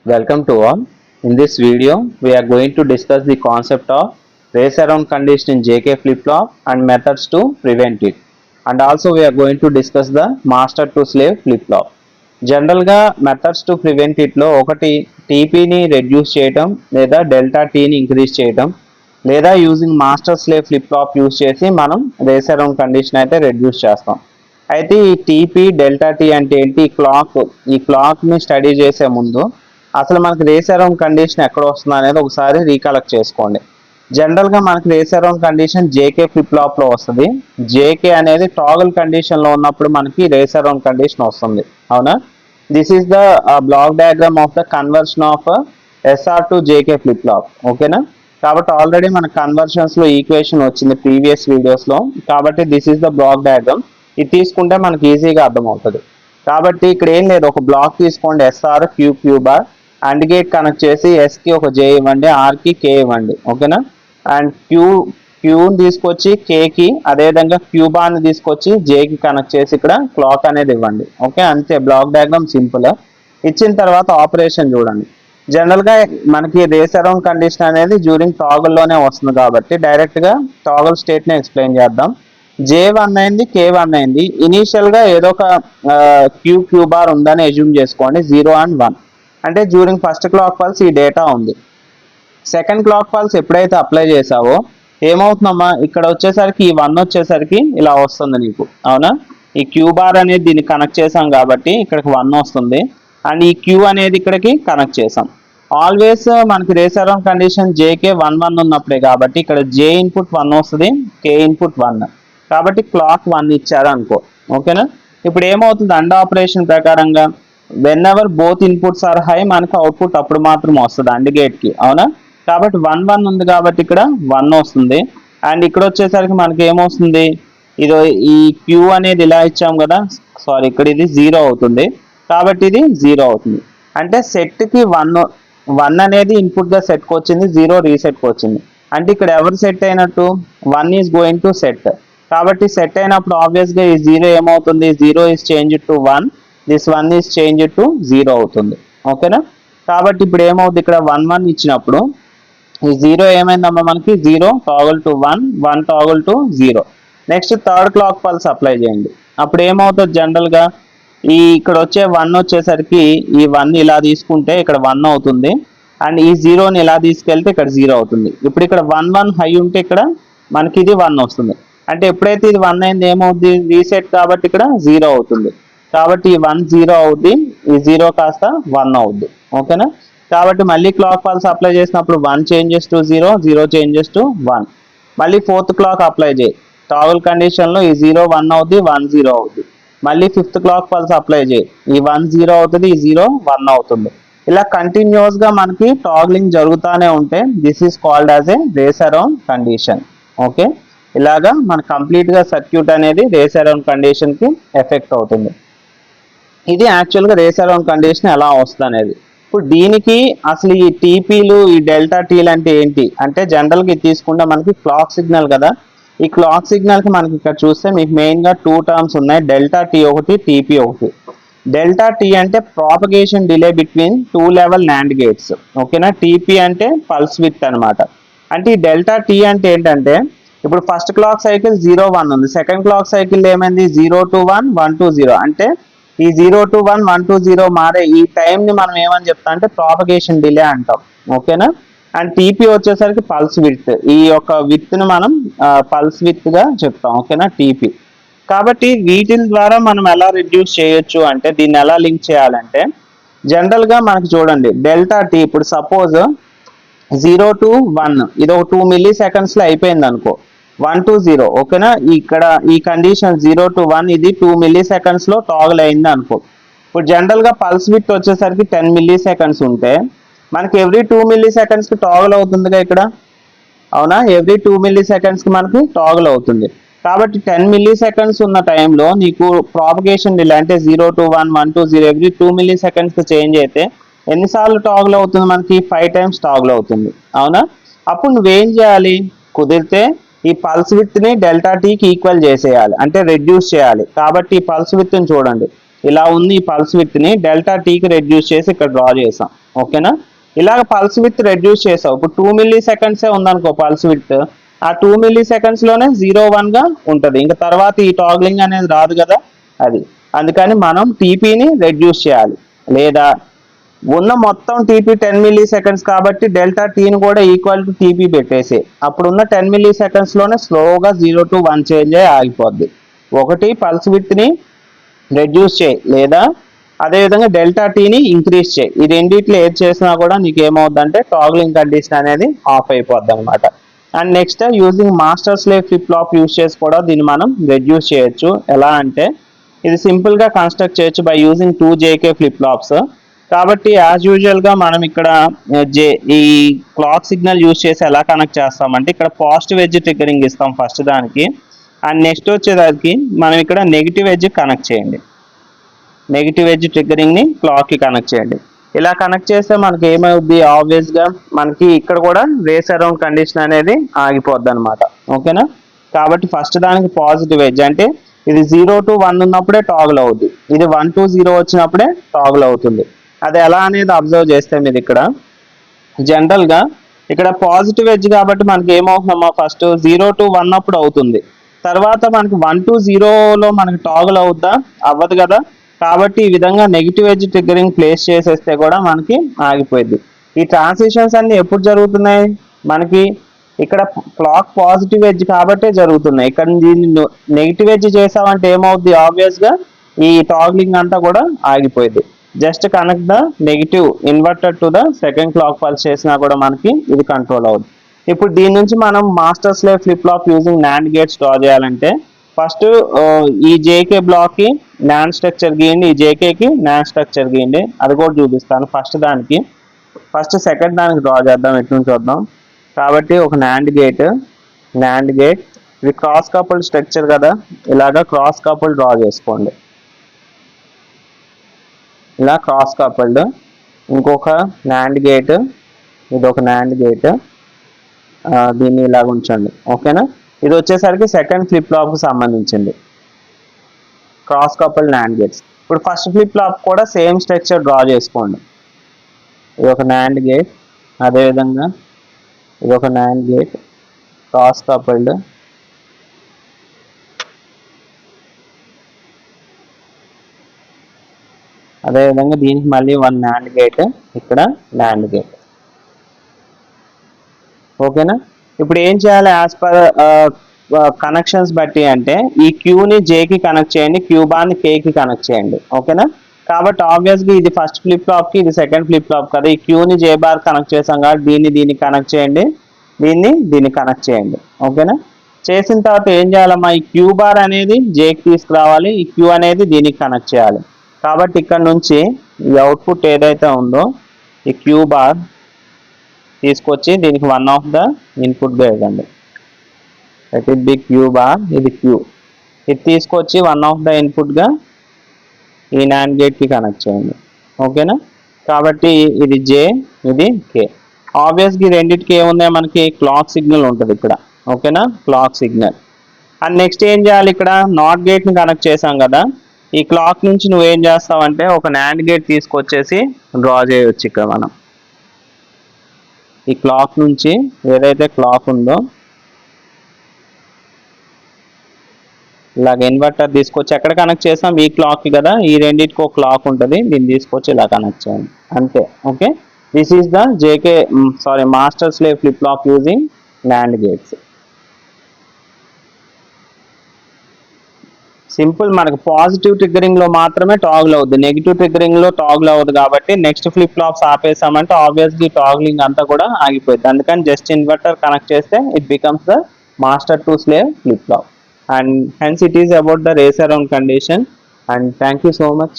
Welcome to all. In this video, we are going to discuss the concept of race around condition in JK flip-flop and methods to prevent it. And also we are going to discuss the master to slave flip-flop. జనరల్గా methods to prevent ఇట్లో ఒకటి టీపీని reduce చేయటం లేదా delta టీని increase చేయటం లేదా using master slave flip flop use చేసి మనం రేస్ అరౌండ్ కండిషన్ అయితే రెడ్యూస్ చేస్తాం. అయితే ఈ టీపీ డెల్టా టీ అంటే ఏంటి, ఈ క్లాక్ని స్టడీ చేసే ముందు అసలు మనకి రేస్ అరౌండ్ కండిషన్ ఎక్కడ వస్తుంది అనేది ఒకసారి రీకలెక్ట్ చేసుకోండి. జనరల్గా మనకి race around condition JK flip ఫ్లాప్లో వస్తుంది. జేకే అనేది టాగల్ కండిషన్లో ఉన్నప్పుడు మనకి రేస్ అరౌండ్ కండిషన్ వస్తుంది, అవునా? This is the block diagram of the conversion of SR to JK flip flop, ఓకేనా? కాబట్టి ఆల్రెడీ మన కన్వర్షన్స్లో ఈక్వేషన్ వచ్చింది ప్రీవియస్ వీడియోస్లో. కాబట్టి this is the block diagram. ఇది తీసుకుంటే మనకి ఈజీగా అర్థమవుతుంది. కాబట్టి ఇక్కడ ఏం లేదు, ఒక బ్లాక్ తీసుకోండి, SR Q bar, and gate connect చేసి ఎస్కి ఒక జే ఇవ్వండి, ఆర్కి కే ఇవ్వండి, ఓకేనా? అండ్ క్యూని తీసుకొచ్చి కేకి, అదేవిధంగా క్యూ బార్ని తీసుకొచ్చి జేకి కనెక్ట్ చేసి ఇక్కడ క్లాక్ అనేది ఇవ్వండి, ఓకే? అంతే, బ్లాక్ డయాగ్రామ్ సింపుల్. ఇచ్చిన తర్వాత ఆపరేషన్ చూడండి. జనరల్గా మనకి రేస్ అరౌండ్ కండిషన్ అనేది డ్యూరింగ్ టాగల్లోనే వస్తుంది కాబట్టి డైరెక్ట్గా టాగల్ స్టేట్ని ఎక్స్ప్లెయిన్ చేద్దాం. J1 అయింది, K1 అయింది. ఇనీషియల్గా ఏదో ఒక క్యూ బార్ ఉందని అజ్యూమ్ చేసుకోండి, 0 and 1. అంటే డ్యూరింగ్ ఫస్ట్ క్లాక్ పల్స్ ఈ డేటా ఉంది. సెకండ్ క్లాక్ పల్స్ ఎప్పుడైతే అప్లై చేసావో ఏమవుతుందమ్మా, ఇక్కడ వచ్చేసరికి ఈ 1 వచ్చేసరికి ఇలా వస్తుంది నీకు, అవునా? ఈ క్యూ బార్ అనేది దీన్ని కనెక్ట్ చేసాం కాబట్టి ఇక్కడికి 1 వస్తుంది, అండ్ ఈ క్యూ అనేది ఇక్కడికి కనెక్ట్ చేసాం. ఆల్వేస్ మనకి రేస్ అరౌండ్ కండిషన్ జేకే 1 ఉన్నప్పుడే కాబట్టి ఇక్కడ జే ఇన్పుట్ 1 వస్తుంది, కే ఇన్పుట్ 1, కాబట్టి క్లాక్ 1 ఇచ్చారు అనుకో, ఓకేనా? ఇప్పుడు ఏమవుతుంది, అండ్ ఆపరేషన్ ప్రకారంగా whenever both inputs are high మనకు అవుట్పుట్ అప్పుడు మాత్రం వస్తుంది అండ్ గేట్కి, అవునా? కాబట్టి 1 ఉంది కాబట్టి ఇక్కడ 1 వస్తుంది. అండ్ ఇక్కడ వచ్చేసరికి మనకి ఏమొస్తుంది, ఇది ఈ క్యూ అనేది ఇలా ఇచ్చాం కదా, సారీ ఇక్కడ ఇది 0 అవుతుంది, కాబట్టి ఇది 0 అవుతుంది. అంటే సెట్కి 1 అనేది ఇన్పుట్గా సెట్కి వచ్చింది, 0 రీసెట్కి వచ్చింది. అంటే ఇక్కడ ఎవరు సెట్ అయినట్టు, 1 ఈజ్ గోయింగ్ టు సెట్. కాబట్టి సెట్ అయినప్పుడు ఆబ్వియస్గా ఈ 0 ఏమవుతుంది, 0 is change to 1, this 1 is change to 0 అవుతుంది, ఓకేనా? కాబట్టి ఇప్పుడు ఏమవుతుంది, ఇక్కడ 1 ఇచ్చినప్పుడు ఈ 0 ఏమైందమ్మా మనకి, 0 toggle to 1, 1 toggle to 0. Next third clock pulse apply చేయండి. అప్పుడు ఏమవుతుంది, జనరల్గా ఇక్కడ వచ్చే 1 వచ్చేసరికి ఈ 1 ఇలా తీసుకుంటే ఇక్కడ 1 అవుతుంది, అండ్ ఈ 0ని ఇలా తీసుకెళ్తే ఇక్కడ 0 అవుతుంది. ఇప్పుడు ఇక్కడ 1 హై ఉంటే ఇక్కడ మనకి ఇది 1 వస్తుంది. అంటే ఎప్పుడైతే ఇది 1 అయింది ఏమవుద్ది, రీసెట్ కాబట్టి ఇక్కడ 0 అవుతుంది. కాబట్టి ఈ 1 0 అవుద్ది, ఈ 0 కాస్త 1 అవుద్ది, ఓకేనా? కాబట్టి మళ్ళీ క్లాక్ పల్స్ అప్లై చేసినప్పుడు 1 చేంజెస్ టు 0, 0 చేంజెస్ టు 1. మళ్ళీ ఫోర్త్ క్లాక్ అప్లై చేయి, టాగల్ కండిషన్లో ఈ 0 1 అవుద్ది, 1 0 అవుద్ది. మళ్ళీ ఫిఫ్త్ క్లాక్ పల్స్ అప్లై చేయి, ఈ 1 0 అవుతుంది, ఈ 0 1 అవుతుంది. ఇలా కంటిన్యూస్గా మనకి టాగ్లింగ్ జరుగుతూనే ఉంటే this is called as a race around condition, okay? ఇలాగా మన కంప్లీట్గా సర్క్యూట్ అనేది రేస్ అరౌండ్ కండిషన్కి ఎఫెక్ట్ అవుతుంది. ఇది యాక్చువల్గా రేస్ అరౌండ్ కండిషన్ ఎలా వస్తుంది అనేది. ఇప్పుడు దీనికి అసలు ఈ టీపీలు, ఈ డెల్టా టీలు అంటే ఏంటి అంటే, జనరల్గా ఇది తీసుకుంటే మనకి క్లాక్ సిగ్నల్ కదా, ఈ క్లాక్ సిగ్నల్కి మనకి ఇక్కడ చూస్తే మీకు మెయిన్గా 2 టర్మ్స్ ఉన్నాయి, డెల్టా టీ ఒకటి, టీపీ ఒకటి. డెల్టా టీ అంటే propagation delay between 2 level NAND gates, ఓకేనా? టీపీ అంటే పల్స్ విడ్త్ అనమాట. అంటే ఈ డెల్టా టీ అంటే ఏంటంటే, ఇప్పుడు ఫస్ట్ క్లాక్ సైకిల్ 0 1 ఉంది, సెకండ్ క్లాక్ సైకిల్ ఏమైంది 0 to 1, 1 to 0. అంటే ఈ 0 to 1, 1 to 0 మారే ఈ టైంని మనం ఏమని చెప్తాం అంటే ప్రాపగేషన్ డిలే అంటాం, ఓకేనా? అండ్ టీపీ వచ్చేసరికి పల్స్ విడ్త్, ఈ యొక్క విడ్త్ని మనం పల్స్ విడ్త్గా చెప్తాం, ఓకేనా? టీపీ. కాబట్టి వీటి ద్వారా మనం ఎలా రిడ్యూస్ చేయొచ్చు అంటే, దీన్ని ఎలా లింక్ చేయాలంటే, జనరల్గా మనకి చూడండి డెల్టా టీ ఇప్పుడు సపోజ్ 0 to 1 ఇది ఒక 2 మిల్లీ సెకండ్స్లో అయిపోయింది అనుకో, 1 to 0, ఓకేనా? ఇక్కడ ఈ కండిషన్ 0 to 1 ఇది 2 మిల్లీ సెకండ్స్లో టాగల్ అయింది అనుకో. ఇప్పుడు జనరల్గా పల్స్ విడ్త్ వచ్చేసరికి 10 మిల్లీ సెకండ్స్ ఉంటే మనకి ఎవ్రీ 2 మిల్లీ సెకండ్స్కి టాగల్ అవుతుందిగా ఇక్కడ, అవునా? ఎవ్రీ 2 మిల్లీ సెకండ్స్కి మనకి టాగల్ అవుతుంది. కాబట్టి 10 మిల్లీ సెకండ్స్ ఉన్న టైంలో నీకు ప్రాపగేషన్ డిలే అంటే 0 to 1, 1 to 0 every 2 milli సెకండ్స్కి change అయితే ఎన్నిసార్లు టాగల్ అవుతుంది మనకి, 5 టైమ్స్ టాగల్ అవుతుంది, అవునా? అప్పుడు నువ్వేం చేయాలి, కుదిరితే ఈ పల్స్ విడ్త్ని డెల్టా టీకి ఈక్వల్ చేసేయాలి, అంటే రెడ్యూస్ చేయాలి. కాబట్టి ఈ పల్స్ విడ్త్ని చూడండి, ఇలా ఉంది ఈ పల్స్ విత్ ని డెల్టా టీకి రెడ్యూస్ చేసి ఇక్కడ డ్రా చేసాం. ఓకేనా, ఇలాగ పల్స్ విత్ రెడ్యూస్ చేసావు. ఇప్పుడు 2 మిల్లీ సెకండ్సే ఉందనుకో పల్స్ విత్, ఆ 2 మిల్లీ సెకండ్స్ లోనే 0-1 గా ఉంటది. ఇంకా తర్వాత ఈ టాగ్లింగ్ అనేది రాదు కదా, అది అందుకని మనం టీపీని రెడ్యూస్ చేయాలి. లేదా ఉన్న మొత్తం టీపీ 10 మిల్లీ సెకండ్స్ కాబట్టి డెల్టా టీని కూడా ఈక్వల్ టు టీపీ పెట్టేసి అప్పుడున్న 10 మిల్లీ సెకండ్స్ లోనే స్లోగా 0 to 1 చేంజ్ అయ్యి ఆగిపోద్ది. ఒకటి పల్స్ విత్ ని రెడ్యూస్ చేయి, లేదా అదేవిధంగా డెల్టా టీని ఇంక్రీజ్ చేయి. ఈ రెండిట్లో ఏది చేసినా కూడా నీకు ఏమవుద్దంటే టాగ్లింగ్ కండిషన్ అనేది ఆఫ్ అయిపోద్ది అనమాట. And next using master slave flip flop use చేసి కూడా దీన్ని మనం రెడ్యూస్ చేయొచ్చు. ఎలా అంటే ఇది సింపుల్ గా కన్స్ట్రక్ట్ చేయొచ్చు by using 2 JK flip flops. కాబట్టి యాజ్ యూజువల్ గా మనం ఇక్కడ ఈ క్లాక్ సిగ్నల్ యూజ్ చేసి ఎలా కనెక్ట్ చేస్తామంటే ఇక్కడ పాజిటివ్ ఎడ్జ్ ట్రిగ్గరింగ్ ఇస్తాం ఫస్ట్ దానికి. అండ్ నెక్స్ట్ వచ్చేదానికి మనం ఇక్కడ నెగిటివ్ ఎడ్జ్ కనెక్ట్ చేయండి. నెగిటివ్ ఎడ్జ్ ట్రిగ్గరింగ్ ని క్లాక్ కి కనెక్ట్ చేయండి. ఇలా కనెక్ట్ చేస్తే మనకి ఏమవుద్ది, ఆబ్వియస్ గా మనకి ఇక్కడ కూడా రేస్ అరౌండ్ కండిషన్ అనేది ఆగిపోద్ది అనమాట. ఓకేనా, కాబట్టి ఫస్ట్ దానికి పాజిటివ్ ఎడ్జ్ అంటే ఇది 0 to 1 ఉన్నప్పుడే టాగుల్ అవుద్ది, ఇది 1 to 0 వచ్చినప్పుడే టాగుల్ అవుతుంది. అది ఎలా అనేది అబ్జర్వ్ చేస్తే మీరు ఇక్కడ జనరల్ గా ఇక్కడ పాజిటివ్ ఎడ్జ్ కాబట్టి మనకి ఏమవుతుందమ్మా, ఫస్ట్ 0 to 1 అప్పుడు అవుతుంది, తర్వాత మనకి 1 to 0లో మనకి టాగుల్ అవుద్దా, అవ్వదు కదా. కాబట్టి ఈ విధంగా నెగిటివ్ ఎడ్జ్ ట్రిగ్గరింగ్ ప్లేస్ చేసేస్తే కూడా మనకి ఆగిపోయింది. ఈ ట్రాన్సిషన్స్ అన్ని ఎప్పుడు జరుగుతున్నాయి, మనకి ఇక్కడ క్లాక్ పాజిటివ్ ఎడ్జ్ కాబట్టే జరుగుతున్నాయి. ఇక్కడ దీన్ని నెగిటివ్ ఎడ్జ్ చేసామంటే ఏమవుద్ది, ఆబ్వియస్ గా ఈ టాగ్లింగ్ అంతా కూడా ఆగిపోయింది. Just connect the negative inverter to the second clock pulse చేసినా కూడా మనకి ఇది కంట్రోల్ అవుతుంది. ఇప్పుడు దీని నుంచి మనం master slave flip flop using NAND gates draw చేయాలంటే ఫస్ట్ ఈ జేకే బ్లాక్ కి నాండ్ స్ట్రక్చర్ గీయండి, ఈ జేకేకి నాండ్ స్ట్రక్చర్ గీయండి, అది కూడా చూపిస్తాను. ఫస్ట్ సెకండ్ దానికి డ్రా చేద్దాం, ఎటు నుంచి చూద్దాం. కాబట్టి ఒక నాండ్ గేట్ ఇది క్రాస్ కపుల్డ్ స్ట్రక్చర్ కదా, ఇలాగా క్రాస్ కపుల్డ్ డ్రా చేసుకోండి. ఇలా క్రాస్ కపుల్డ్. ఇంకొక నాండ్ గేట్, ఇది ఒక నాండ్ గేట్, దీన్ని ఇలాగ ఉంచండి. ఓకేనా, ఇది వచ్చేసరికి సెకండ్ ఫ్లిప్ ఫ్లాప్ కు సంబంధించింది, క్రాస్ కపుల్డ్ నాండ్ గేట్స్. ఇప్పుడు ఫస్ట్ ఫ్లిప్ ఫ్లాప్ కూడా సేమ్ స్ట్రక్చర్ డ్రా చేసుకోండి. ఇది ఒక నాండ్ గేట్, అదేవిధంగా ఇది ఒక నాండ్ గేట్ క్రాస్ కపుల్డ్, అదేవిధంగా దీనికి మళ్ళీ 1 నాండ్ గేట్, ఇక్కడ నాండ్ గేట్. ఓకేనా, ఇప్పుడు ఏం చేయాలి యాజ్ పర్ కనెక్షన్స్ బట్టి అంటే ఈ క్యూని జేకి కనెక్ట్ చేయండి, క్యూ బార్ని కేకి కనెక్ట్ చేయండి. ఓకేనా, కాబట్టి ఆబ్వియస్గా ఇది ఫస్ట్ ఫ్లిప్ ఫ్లాప్ కి ఇది సెకండ్ ఫ్లిప్ ఫ్లాప్ కదా, ఈ క్యూని జే బార్ కనెక్ట్ చేసాం కాబట్టి దీన్ని కనెక్ట్ చేయండి, దీన్ని కనెక్ట్ చేయండి. ఓకేనా, చేసిన తర్వాత ఏం చేయాలమ్మా, ఈ క్యూ బార్ అనేది జేకి తీసుకురావాలి, ఈ క్యూ అనేది దీనికి కనెక్ట్ చేయాలి. కాబట్టి ఇక్కడ నుంచి ఈ అవుట్పుట్ ఏదైతే ఉందో ఈ క్యూ బార్ తీసుకొచ్చి దీనికి 1 ఆఫ్ ద ఇన్పుట్ గా ఇవ్వండి. That is B Q bar, ఇది క్యూ, ఇది తీసుకొచ్చి 1 ఆఫ్ ద ఇన్పుట్ గా ఈ నాండ్ గేట్ కి కనెక్ట్ చేయండి. ఓకేనా, కాబట్టి ఇది జే, ఇది కే. ఆబ్వియస్గా ఈ రెండింటికి ఏముంది, మనకి క్లాక్ సిగ్నల్ ఉంటుంది ఇక్కడ. ఓకేనా, క్లాక్ సిగ్నల్. అండ్ నెక్స్ట్ ఏం చేయాలి, ఇక్కడ నాట్ గేట్ ని కనెక్ట్ చేసాం కదా, ఈ క్లాక్ నుంచి నువ్వేం చేస్తావంటే ఒక నాండ్ గేట్ తీసుకొచ్చేసి డ్రా చేయవచ్చు. ఇక్కడ మనం ఈ క్లాక్ నుంచి ఏదైతే క్లాక్ ఉందో ఇలాగ ఇన్వర్టర్ తీసుకొచ్చి ఎక్కడ కనెక్ట్ చేసాం, ఈ క్లాక్ కి కదా, ఈ రెండింటికి ఒక క్లాక్ ఉంటుంది, దీన్ని తీసుకొచ్చి ఇలా కనెక్ట్ చేయండి అంతే. Okay, this is the JK master slave flip flop using NAND gates. Simple, మనకు పాజిటివ్ ట్రిగ్గరింగ్ లో మాత్రమే టాగుల్ అవుద్ది, నెగిటివ్ ట్రిగ్గరింగ్ లో టాగుల్ అవ్వదు. కాబట్టి నెక్స్ట్ ఫ్లిప్ ఫ్లాప్స్ ఆపేసామంటే ఆబ్వియస్లీ టాగ్లింగ్ అంతా కూడా ఆగిపోయింది. అందుకని జస్ట్ ఇన్వర్టర్ కనెక్ట్ చేస్తే it becomes the master to slave flip flop, and hence it is about the race around condition. And thank you so much.